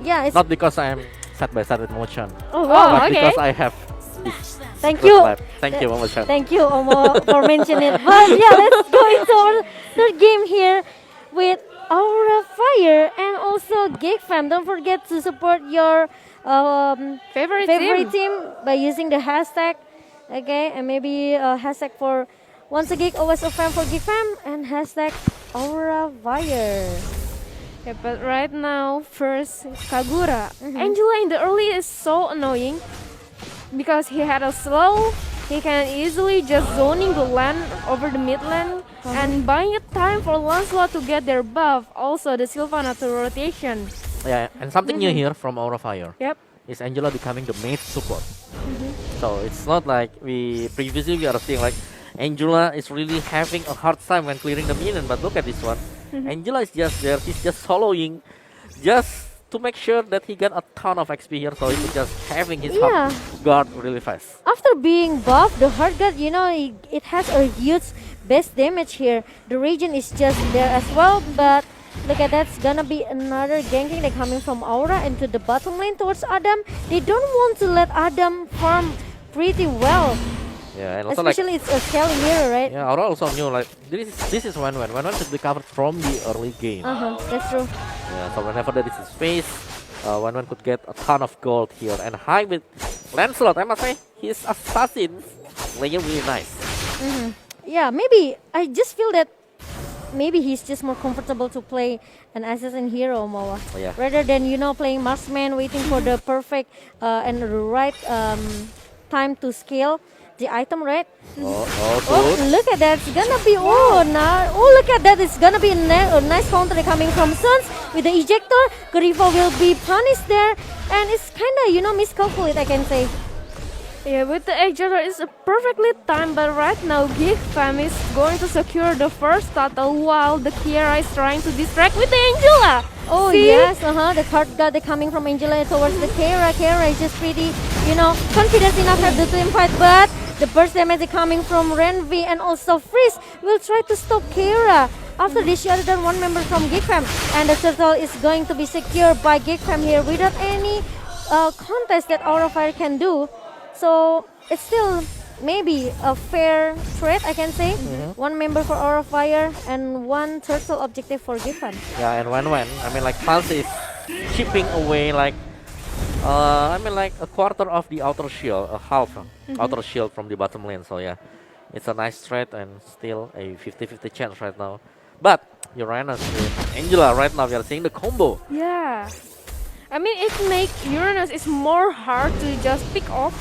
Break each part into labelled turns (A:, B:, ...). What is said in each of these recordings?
A: Yeah, it's
B: Not because I am side by side with Motion,
A: oh
C: wow.
B: but
C: okay.
B: because I have this
A: thank
B: good
A: you.
B: vibe. Thank you, Motion.
A: Thank you, Omo, for mentioning it. But yeah, let's go into our third game here with Aura Fire and also Geek Fam. Don't forget to support your
C: Favorite
A: favorite
C: team.
A: team by using the hashtag, okay, and maybe hashtag for once a geek, always a fan for Geek Fam, and hashtag Aura Fire.
C: Yeah, but right now, first Kagura.
A: Mm-hmm.
C: Angela in the early is so annoying because he had a slow. He can easily just zoning the land over the mid lane and buying a time for Lancelot to get their buff. Also the Sylvana to rotation.
B: Yeah, and something new here from Aura Fire
C: Yep.
B: is Angela becoming the mage support. So it's not like we previously we are seeing like Angela is really having a hard time when clearing the minion, but look at this one. Angela is just there, he's just soloing, just to make sure that he got a ton of XP here, so he's just having his
A: Yeah.
B: hard guard really fast.
A: After being buffed, the hard guard, it has a huge base damage here. The region is just there as well, but look at that's gonna be another ganking that coming from Aura into the bottom lane towards Adam. They don't want to let Adam farm pretty well,
B: Yeah, and also like
A: especially it's a scaling hero, right?
B: yeah, Aura also knew like this is when should be covered from the early game.
A: That's true.
B: Yeah, so whenever there is a space, one could get a ton of gold here. And high with Lancelot, I must say, his assassin playing really nice.
A: Yeah, maybe I just feel that maybe he's just more comfortable to play an assassin hero, Moa,
B: Oh, yeah.
A: rather than playing marksman, waiting for the perfect and the right time to scale the item, right?
B: Oh,
A: Oh,
B: good.
A: look at that! It's gonna be look at that! It's gonna be a nice counter coming from Suns with the ejector. Gorifa will be punished there, and it's kind of miscalculate, I can say.
C: Yeah, with the Ejector it's perfectly timed, but right now Geek Fam is going to secure the first title while the Kiera is trying to distract with the Angela.
A: Oh
C: See?
A: yes, the card guard coming from Angela towards the Kara. Kara is just pretty, confident enough to have the team fight, but the burst damage is coming from Renvi and also Freeze will try to stop Kara. After this, she other than one member from Geek Fam, and the turtle is going to be secured by Geek Fam here without any contest that Aura Fire can do. So it's still maybe a fair trade, I can say. One member for Aura Fire and one turtle objective for Geek Fam.
B: Yeah, and when I mean like Pulse is chipping away like like a quarter of the outer shield, a half outer shield from the bottom lane. So yeah, it's a nice trade and still a 50-50 chance right now. But Uranus with Angela right now we are seeing the combo.
C: Yeah. I mean, it makes Uranus is more hard to just pick off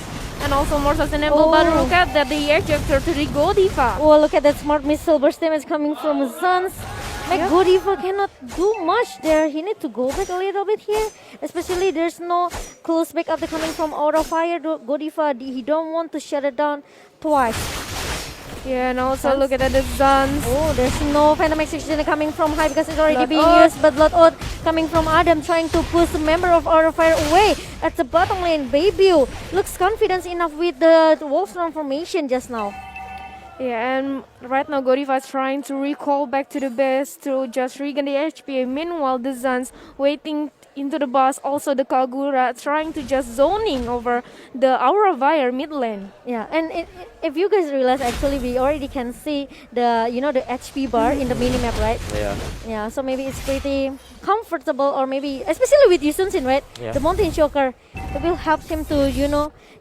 C: and also more sustainable. But
A: Oh.
C: look at that, the ejector to the Godiva.
A: Oh, look at that smart missile burst damage coming from Suns. Like
C: Yep.
A: Godiva cannot do much there. He need to go back a little bit here. Especially there's no close backup coming from Aura Fire. Godiva, he don't want to shut it down twice.
C: Yeah, and also
A: Suns.
C: look at the Suns.
A: Oh, there's no Phantom Execution coming from High because it's already
C: Blood
A: being
C: Oath.
A: used. But Blood Oath coming from Adam trying to push the member of Aura Fire away at the bottom lane. Baby looks confident enough with the Wolf transformation just now.
C: Yeah, and right now Godiva is trying to recall back to the base to just regain the HP. Meanwhile, the Suns waiting into the boss. Also, the Kagura trying to just zoning over the Aura Fire mid lane.
A: Yeah, and if you guys realize, actually we already can see the the HP bar in the minimap, right?
B: Yeah.
A: Yeah, so maybe it's pretty comfortable, or maybe especially with Yusunsin, right?
B: Yeah.
A: The Mountain Choker, it will help him to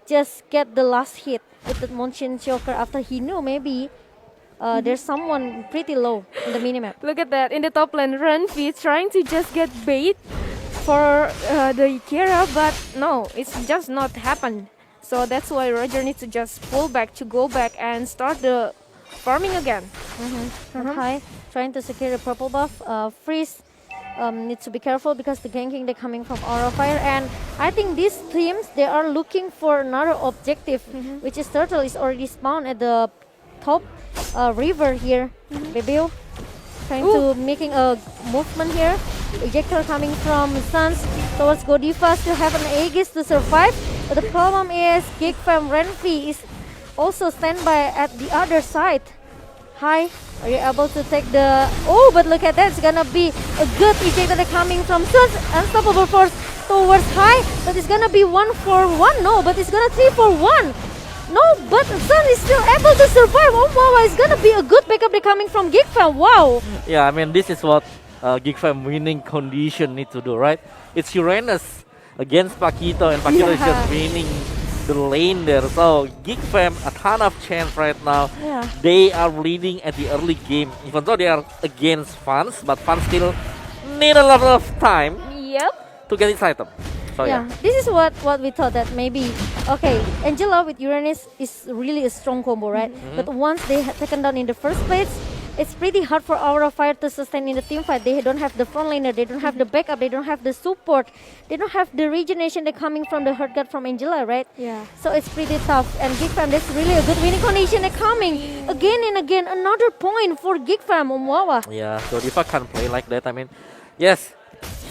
A: just get the last hit with the Mountain Choker after he knew maybe there's someone pretty low in the minimap.
C: Look at that in the top lane. Renfi trying to just get bait for the Kira, but no, it's just not happened. So that's why Roger needs to just pull back to go back and start the farming again.
A: High trying to secure the purple buff. Freeze needs to be careful because the ganking they're coming from Aura Fire, and I think these teams they are looking for another objective, which is turtle is already spawned at the top river here. Bebeo trying to making a movement here. Ejector coming from Suns towards Godiva to have an Aegis to survive. But the problem is Geek from Renfi is also standby at the other side. high. Are you able to take the... Oh, but look at that. It's gonna be a good ejector coming from Suns. Unstoppable force towards high. But it's gonna be 1-for-1. No, but it's gonna 3-for-1. No, but Sun is still able to survive. Oh, wow. It's gonna be a good backup coming from Geek Fam. Wow.
B: Yeah, I mean, this is what Geek Fam winning condition need to do, right? It's Uranus against Paquito, and Paquito is just winning the lane there. So Geek Fam a ton of chance right now.
A: Yeah.
B: They are leading at the early game, even though they are against Fans, but Fans still need a lot of time
C: Yep.
B: to get this item. So
A: Yeah, this is what we thought that maybe, okay, Angela with Uranus is really a strong combo, right? But once they had taken down in the first place, it's pretty hard for Aura Fire to sustain in the team fight. They don't have the front laner, they don't have the backup, they don't have the support, they don't have the regeneration that coming from the Hurt Guard from Angela, right?
C: Yeah.
A: So it's pretty tough. And Geek Fam, that's really a good winning condition coming. Again and again, another point for Geek Fam, Umwawa.
B: yeah, so Diva can't play like that. I mean, yes,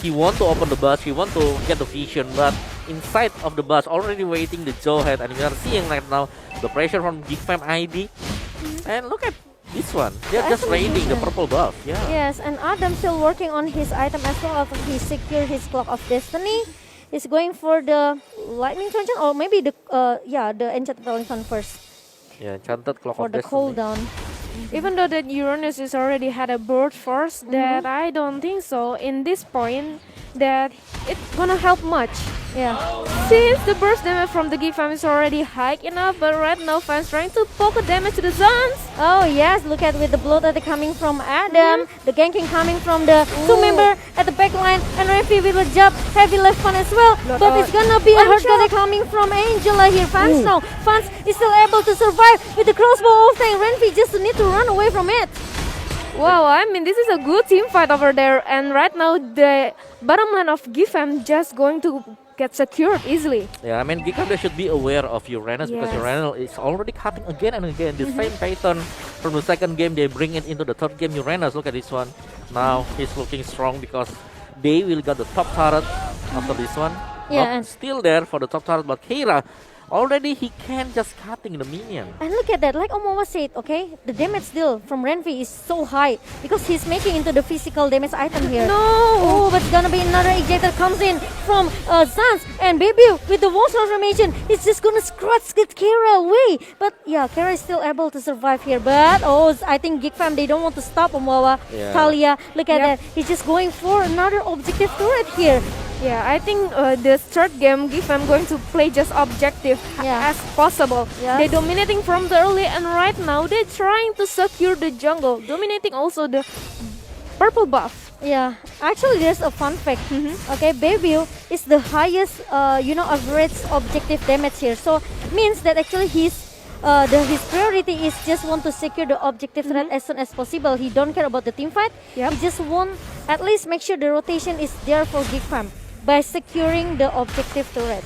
B: he want to open the bus, he want to get the vision, but inside of the bus already waiting the Joe head, and we are seeing right now the pressure from Geek Fam ID. And look at this one, they're just raiding the purple buff. Yeah.
A: Yes, and Adam still working on his item as well after he secured his Clock of Destiny. He's going for the Lightning Transient or maybe the the Enchanted Pelican first
B: Yeah, enchanted clock
A: for
B: of
A: the
B: destiny.
A: cooldown.
C: Even though that Uranus is already had a bird force, that I don't think so in this point that it's gonna help much.
A: Yeah.
C: Since the burst damage from the Geek Fam is already high enough, but right now fans trying to poke damage to the Suns.
A: Oh yes, look at with the blow that coming from Adam, the ganking coming from the two member at the back line, and Refi with a jab, heavy left fun as well. But it's gonna be a hurt that coming from Angela here. Fans now, Fans is still able to survive with the crossbow of thing. Renfi just need to run away from it.
C: Wow, I mean this is a good team fight over there, and right now the bottom line of Geek Fam just going to get secured easily.
B: Yeah, I mean, Geekam, they should be aware of Uranus because
C: Yes.
B: Uranus is already cutting again and again. The same pattern from the second game, they bring it into the third game. Uranus, look at this one. Now he's looking strong because they will get the top turret after this one.
A: Yeah,
B: Not
A: and-
B: still there for the top turret, but Keira, already he can just cutting the minion.
A: And look at that, like Omowa said, okay, the damage still from Renfi is so high because he's making into the physical damage item here.
C: No!
A: Oh, but it's gonna be another ejector comes in from Sans and Baby with the wall transformation. He's just gonna scratch get Kara away. But yeah, Kara is still able to survive here. But I think Geek Fam, they don't want to stop Omowa.
B: Yeah.
A: Talia, look at
C: Yep.
A: that. He's just going for another objective turret here.
C: Yeah, I think the third game, Geek Fam going to play just objective
A: Yeah.
C: as possible.
A: Yes.
C: They're dominating from the early, and right now they're trying to secure the jungle, dominating also the purple buff.
A: Yeah, actually there's a fun fact. Okay, Baby is the highest, average objective damage here. So means that actually his priority is just want to secure the objective threat as soon as possible. He don't care about the team fight.
C: Yep.
A: He just want at least make sure the rotation is there for Geek Fam by securing the objective turret.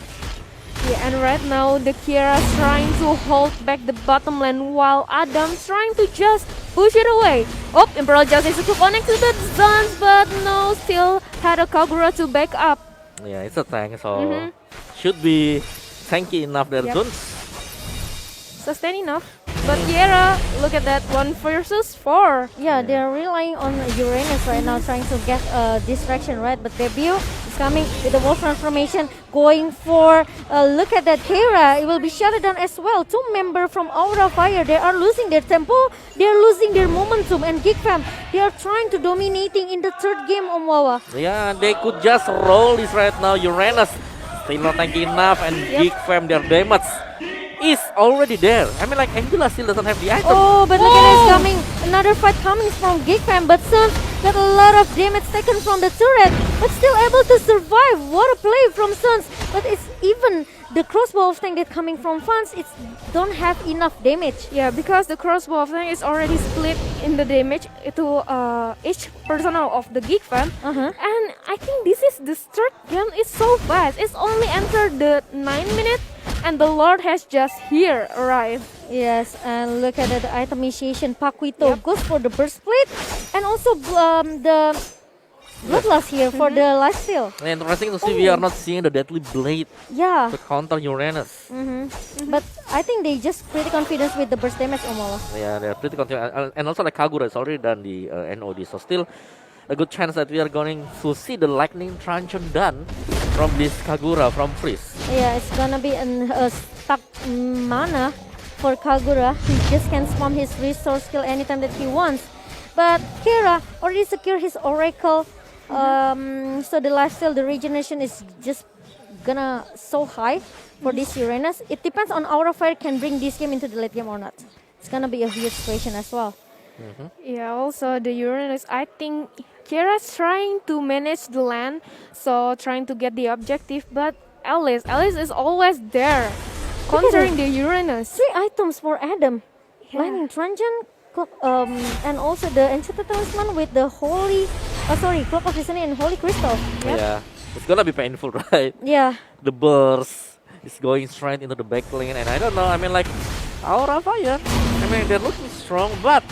C: Yeah, and right now the Kiera's trying to hold back the bottom lane while Adam's trying to just push it away. Oh, Imperial Justice is to connect to the Suns, but no, still had a Kagura to back up.
B: Yeah, it's a tank, so should be tanky enough there.
C: Yep.
B: Don't
C: Sustain enough. But Kiera, look at that, 1 versus 4.
A: Yeah, they're relying on Uranus right now, trying to get distraction, right? But Debut is coming with the wolf transformation, going for look at that Kara. It will be shut down as well. Two members from Aura Fire, they are losing their tempo, they are losing their momentum, and Geek Fam, they are trying to dominating in the third game, Omwawa.
B: Yeah, they could just roll this right now. Uranus still not tanky enough, and Geek Fam, their damage is already there. I mean, like Angela still doesn't have the item.
A: Oh, but look at this coming. Another fight coming from Geek Fam, but Sun got a lot of damage taken from the turret, but still able to survive. What a play from Suns. But it's even the crossbow of thing that coming from Fans, it's don't have enough damage.
C: Yeah, because the crossbow of thing is already split in the damage to each personnel of the Geek Fam. And I think this is the third game is so fast. It's only entered the 9 minutes and the Lord has just here arrived.
A: Yes, and look at the itemization. Paquito goes for the burst plate, and also the bloodlust here for the lifesteal.
B: Interesting to see we are not seeing the deadly blade
A: Yeah.
B: to counter Uranus.
A: But I think they just pretty confident with the burst damage, Omola.
B: Yeah, they're pretty confident. And also, like Kagura has already done the NOD, so still a good chance that we are going to see the lightning truncheon done from this Kagura from Freeze.
A: Yeah, it's gonna be a stuck mana for Kagura. He just can spam his resource skill anytime that he wants. But Kira already secured his Oracle, so the lifesteal, the regeneration is just gonna so high for this Uranus. It depends on Aura Fire can bring this game into the late game or not. It's gonna be a huge question as well.
C: Yeah, also the Uranus, I think Kira's trying to manage the land, so trying to get the objective, but Alice is always there, countering the Uranus.
A: 3 items for Adam. Lightning Truncheon, and also the Enchanted Talisman with the Holy, Clock of Destiny and Holy Crystal.
B: Yeah, it's gonna be painful, right?
A: Yeah.
B: The burst is going straight into the back lane, and I don't know. I mean, like Aura Fire. I mean, they're looking strong, but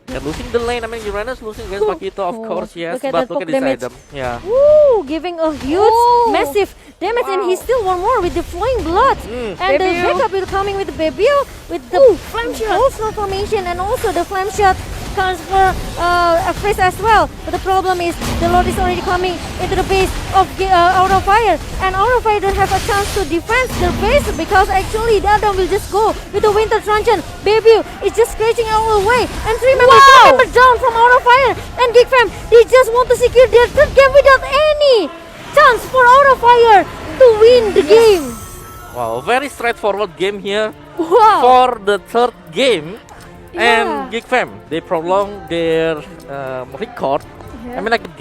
B: they're losing the lane. I mean, Uranus losing against Makito, of course, yes.
A: Look at
B: But
A: that
B: look at
A: poke
B: this
A: damage.
B: item. Yeah.
A: Woo! Giving a huge, massive damage, and he still one more with the flowing blood. And the
C: Baby.
A: backup is coming with the Baby with the flame shot, full formation, and also the flame shot comes for a freeze as well. But the problem is the Lord is already coming into the base of Aura Fire, and Aura Fire don't have a chance to defend their base because actually the Adam will just go with the Winter Truncheon. Baby is just scratching all the way, and 3 members down from Aura Fire, and Geek Fam, they just want to secure their third game without any chance for Aura Fire to win the game.
B: Wow, very straightforward game here
A: Wow.
B: for the third game.
A: Yeah.
B: And Geek Fam, they prolong their record. I mean, like the